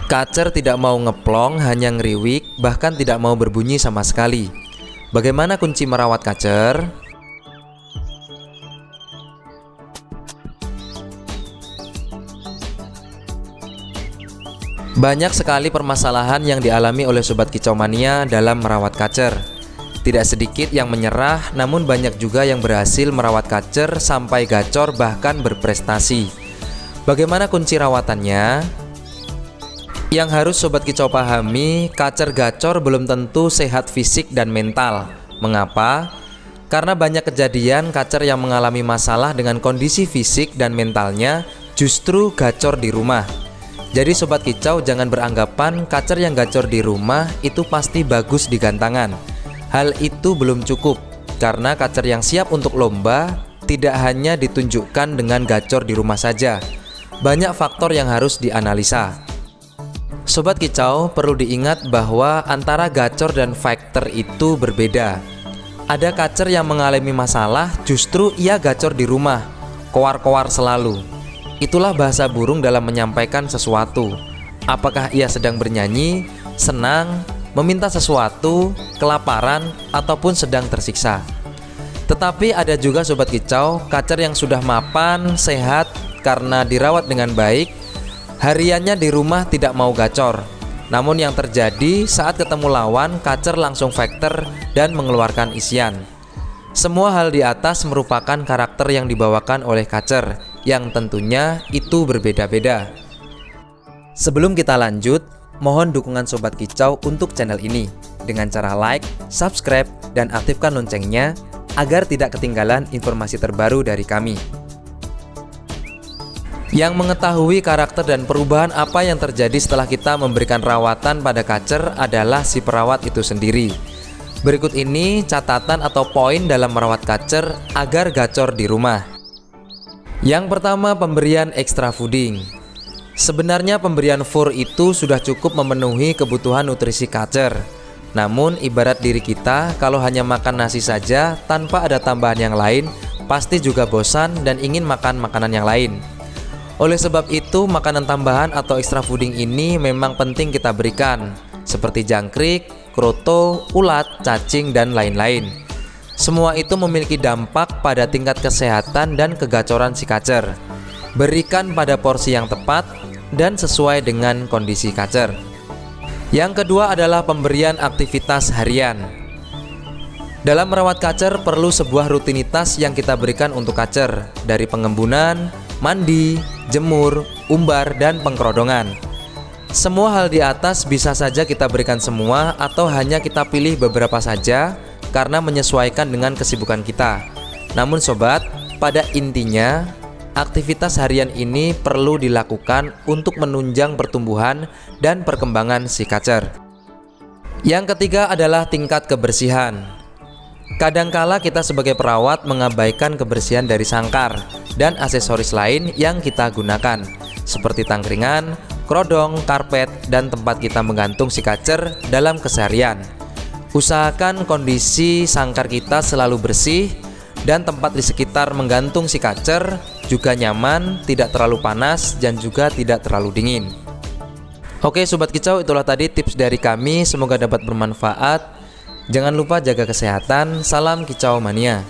Kacer tidak mau ngeplong, hanya ngeriwik, bahkan tidak mau berbunyi sama sekali. Bagaimana kunci merawat kacer? Banyak sekali permasalahan yang dialami oleh Sobat Kicau Mania dalam merawat kacer. Tidak sedikit yang menyerah, namun banyak juga yang berhasil merawat kacer sampai gacor bahkan berprestasi. Bagaimana kunci rawatannya? Yang harus Sobat Kicau pahami, kacer gacor belum tentu sehat fisik dan mental. Mengapa? Karena banyak kejadian kacer yang mengalami masalah dengan kondisi fisik dan mentalnya justru gacor di rumah. Jadi Sobat Kicau jangan beranggapan kacer yang gacor di rumah itu pasti bagus di gantangan. Hal itu belum cukup, karena kacer yang siap untuk lomba tidak hanya ditunjukkan dengan gacor di rumah saja. Banyak faktor yang harus dianalisa. Sobat Kicau perlu diingat bahwa antara gacor dan fighter itu berbeda. Ada kacer yang mengalami masalah justru ia gacor di rumah, koar-koar selalu. Itulah bahasa burung dalam menyampaikan sesuatu. Apakah ia sedang bernyanyi, senang, meminta sesuatu, kelaparan, ataupun sedang tersiksa. Tetapi ada juga Sobat Kicau, kacer yang sudah mapan, sehat karena dirawat dengan baik. Hariannya di rumah tidak mau gacor. Namun yang terjadi saat ketemu lawan, kacer langsung fighter dan mengeluarkan isian. Semua hal di atas merupakan karakter yang dibawakan oleh kacer, yang tentunya itu berbeda-beda. Sebelum kita lanjut, mohon dukungan Sobat Kicau untuk channel ini dengan cara like, subscribe, dan aktifkan loncengnya agar tidak ketinggalan informasi terbaru dari kami. Yang mengetahui karakter dan perubahan apa yang terjadi setelah kita memberikan rawatan pada kacer adalah si perawat itu sendiri. Berikut ini catatan atau poin dalam merawat kacer agar gacor di rumah. Yang pertama, pemberian extra fooding. Sebenarnya pemberian fur itu sudah cukup memenuhi kebutuhan nutrisi kacer. Namun ibarat diri kita, kalau hanya makan nasi saja tanpa ada tambahan yang lain, pasti juga bosan dan ingin makan makanan yang lain. Oleh sebab itu, makanan tambahan atau extra fooding ini memang penting kita berikan, seperti jangkrik, kroto, ulat, cacing, dan lain-lain. Semua itu memiliki dampak pada tingkat kesehatan dan kegacoran si kacer. Berikan pada porsi yang tepat dan sesuai dengan kondisi kacer. Yang kedua adalah pemberian aktivitas harian. Dalam merawat kacer perlu sebuah rutinitas yang kita berikan untuk kacer, dari pengembunan, mandi, jemur, umbar, dan pengkerodongan. Semua hal di atas bisa saja kita berikan semua atau hanya kita pilih beberapa saja karena menyesuaikan dengan kesibukan kita. Namun sobat, pada intinya aktivitas harian ini perlu dilakukan untuk menunjang pertumbuhan dan perkembangan si kacer. Yang ketiga adalah tingkat kebersihan. Kadangkala kita sebagai perawat mengabaikan kebersihan dari sangkar dan aksesoris lain yang kita gunakan, seperti tangkringan, kerodong, karpet, dan tempat kita menggantung si kacer dalam keseharian. Usahakan kondisi sangkar kita selalu bersih dan tempat di sekitar menggantung si kacer juga nyaman, tidak terlalu panas, dan juga tidak terlalu dingin. Oke Sobat Kicau, itulah tadi tips dari kami, semoga dapat bermanfaat. Jangan lupa jaga kesehatan. Salam Kicau Mania.